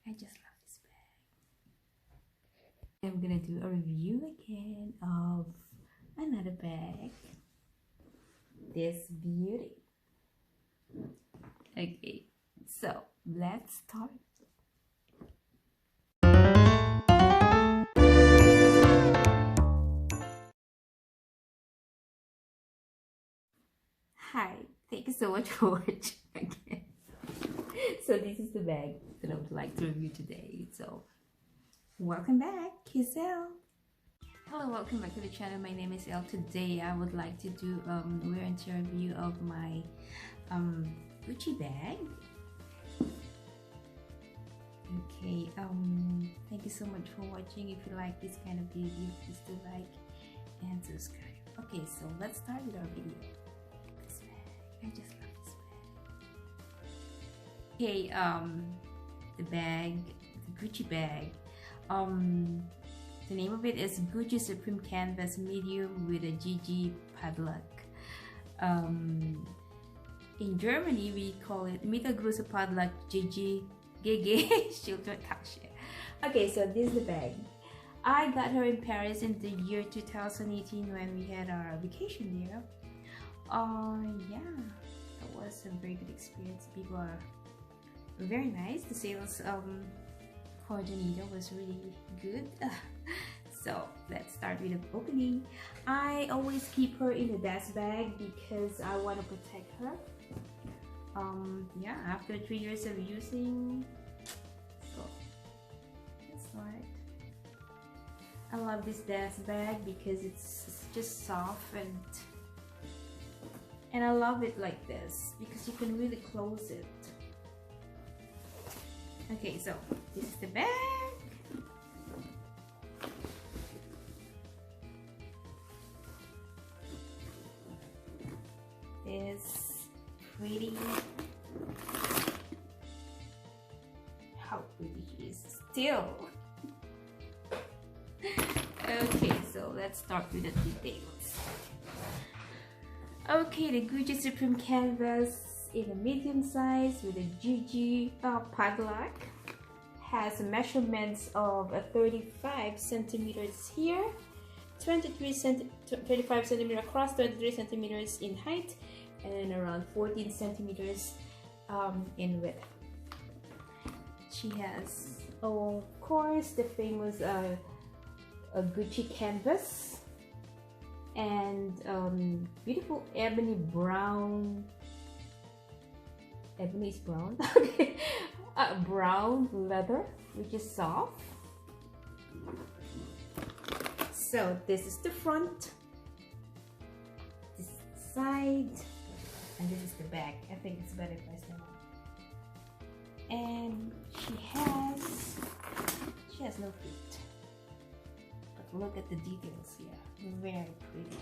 I just love this bag. I'm gonna do a review again of another bag. This beauty. Okay, so let's start. Hi, thank you so much for watching again. So this is the bag that I would like to review today. So welcome back, it's Elle. Hello, welcome back to the channel. My name is Elle. Today I would like to do wear and tear review of my Gucci bag. Okay, thank you so much for watching. If you like this kind of video, please do like and subscribe. Okay, so let's start with our video. This bag, I just love this bag. Okay, the bag, the Gucci bag, the name of it is GUCCI Supreme Canvas Medium with a GUCCI Padlock. In Germany we call it mittelgroße Padlock GUCCI Shoulder Bag. Okay, so this is the bag. I got her in Paris in the year 2018 when we had our vacation there. Yeah, that was a very good experience. People are very nice. The sales coordinator was really good. So let's start with the opening. I always keep her in a desk bag because I want to protect her. Yeah, after 3 years of using, so let's start. I love this desk bag because it's just soft, and I love it like this because you can really close it. Okay, so this is the bag. It's pretty. How pretty she is still. Okay, so let's start with the details. Okay, the GUCCI Supreme Canvas in a medium size with a GUCCI padlock has measurements of 35 centimeters here, 35 centimeters across, 23 centimeters in height, and around 14 centimeters in width. She has, of course, the famous a GUCCI canvas and beautiful ebony brown. Ebony is brown. Okay, brown leather, which is soft. So this is the front, this is the side, and this is the back. I think it's better if I stand up. And she has no feet, but look at the details here. Very pretty.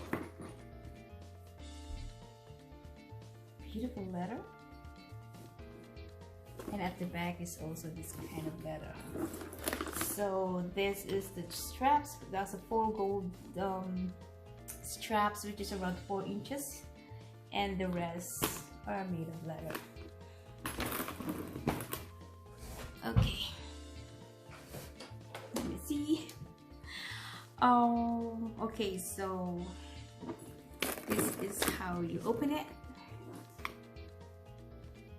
Beautiful leather. And at the back is also this kind of leather. So this is the straps. That's a 4 gold straps, which is around 4 inches, and the rest are made of leather. Okay, let me see. Okay, so this is how you open it.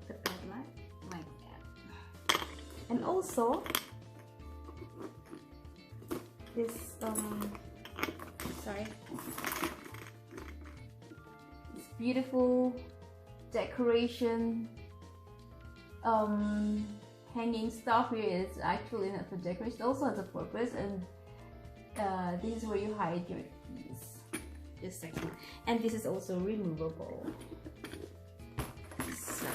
The padlock like that, and also this this beautiful decoration hanging stuff here is actually not for decoration, also has a purpose, and this is where you hide your keys, this section, and this is also removable. So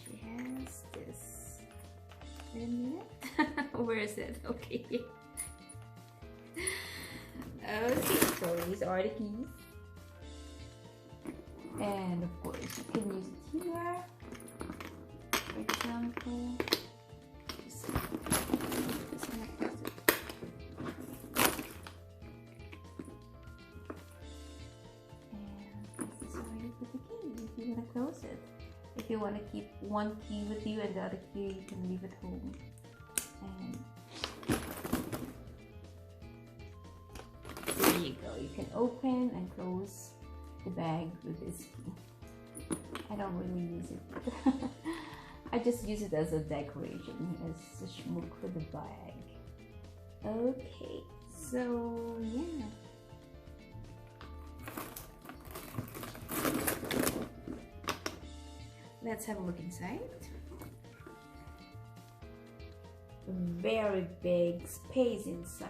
she has this. Wait a minute. Where is it? Okay. Okay, so these are the keys, and of course you can use it here, for example. And this is where you put the key if you want to close it. if you want to keep one key with you and the other key you can leave at home. And there you go. You can open and close the bag with this key. I don't really use it. I just use it as a decoration, as a schmuck for the bag. Okay, so yeah. Let's have a look inside. Very big space inside.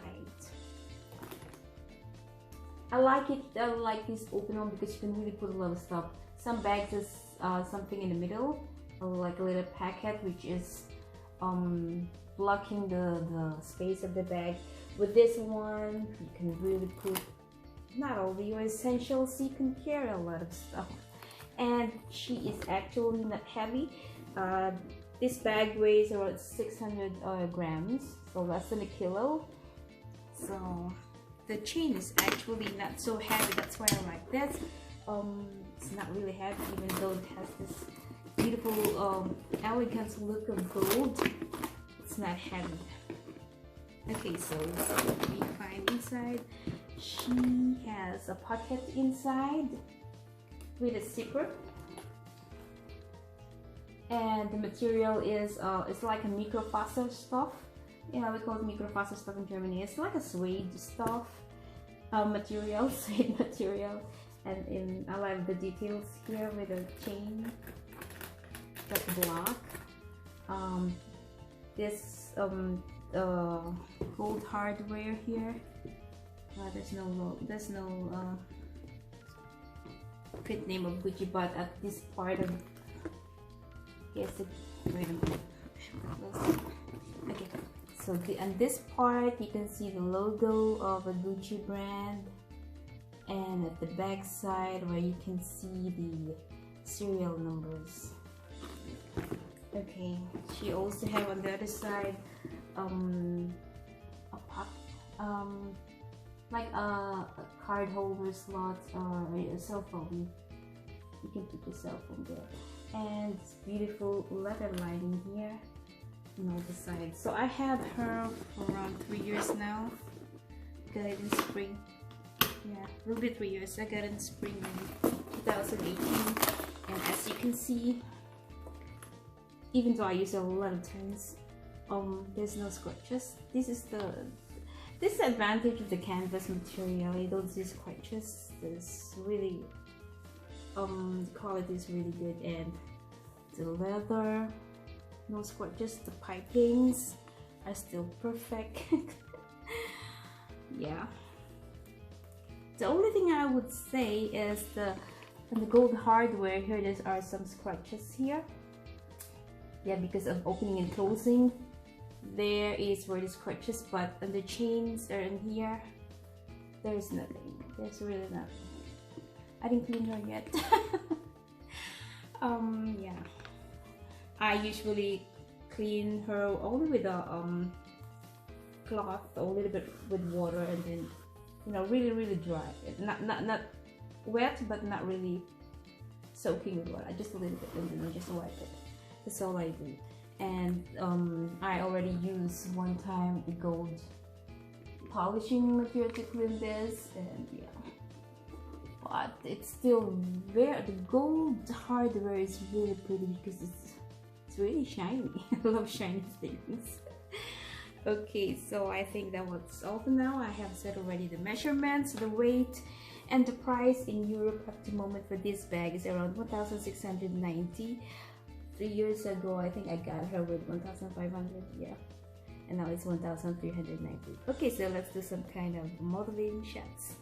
I like it. I like this open one because you can really put a lot of stuff. Some bags is something in the middle, like a little packet, which is blocking the space of the bag. With this one, you can really put not all your essentials. You can carry a lot of stuff. And she is actually not heavy. This bag weighs around 600 grams, so less than a kilo. So the chain is actually not so heavy. That's why I like this. It's not really heavy, even though it has this beautiful elegant look of gold. It's not heavy. Okay, so let's see what we find inside. She has a pocket inside with a zipper, and the material is it's like a microfiber stuff. Yeah, we call it microfiber stuff in Germany. It's like a suede stuff material, suede material, and I like the details here with a chain, like block. This gold hardware here. There's no print name of Gucci, but at this part of wait a minute. Okay, so on this part you can see the logo of a Gucci brand, and at the back side where you can see the serial numbers. Okay, she also have on the other side a pop like a card holder slot or a cell phone. You can put your cell phone there, and it's beautiful leather lining here on all the sides. So I had her for around 3 years now. Got it in spring. Yeah, a little bit 3 years. I got it in spring in 2018, and as you can see, even though I use it a lot of times, there's no scratches. This is the advantage of the canvas material. You don't see scratches. There's really the quality is really good, and the leather, no scratches. The pipings are still perfect. Yeah. The only thing I would say is on the gold hardware here, there are some scratches here. Yeah, because of opening and closing, there is where the scratches, but on the chains are in here, there's nothing. There's really nothing. I didn't clean her yet. Yeah, I usually clean her only with a cloth, a little bit with water, and then, you know, really dry. Not wet, but not really soaking with water. Just a little bit, and then I just wipe it. That's all I do. And I already used one time the gold polishing material to clean this, and yeah, but it's still very, the gold hardware is really pretty because it's really shiny. I love shiny things. Okay, so I think that was all for now. I have said already the measurements, the weight, and the price in Europe at the moment for this bag is around 1,690. 3 years ago, I think I got her with 1,500, yeah, and now it's 1,390. Okay, so let's do some kind of modeling shots.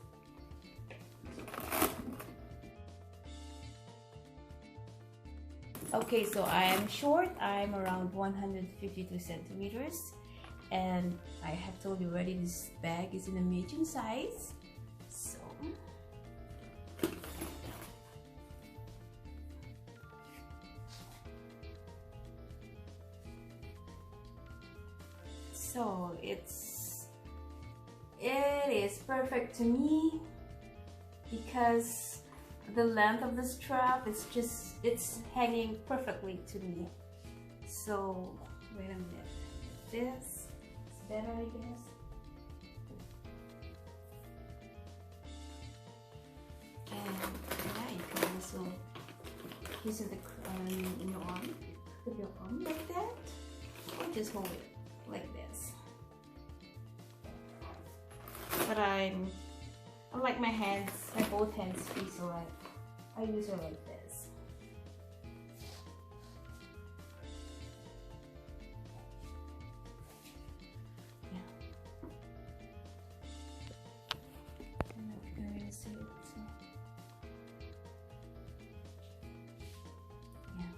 Okay, so I am short. I'm around 152 centimeters, and I have told you already this bag is in a medium size. So it is perfect to me because the length of the strap, it's hanging perfectly to me. So wait a minute, this is better, I guess. And yeah, you can also use it in your arm, with your arm like that, or just hold it like this. But I like my hands, my both hands free, so I use it like this. Yeah. I'm not going to see it. So. Yeah.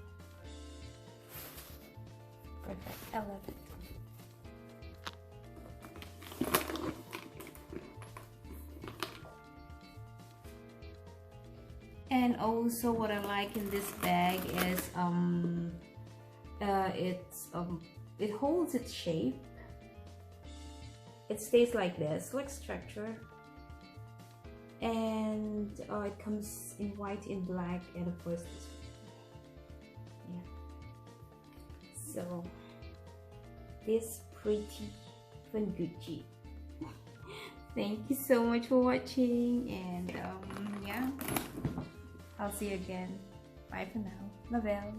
Perfect. I love it. And also what I like in this bag is it holds its shape. It stays like this, like structure, and it comes in white and black, and of course yeah. So this pretty from Gucci. Thank you so much for watching, and yeah, I'll see you again. Bye for now. Love, elle.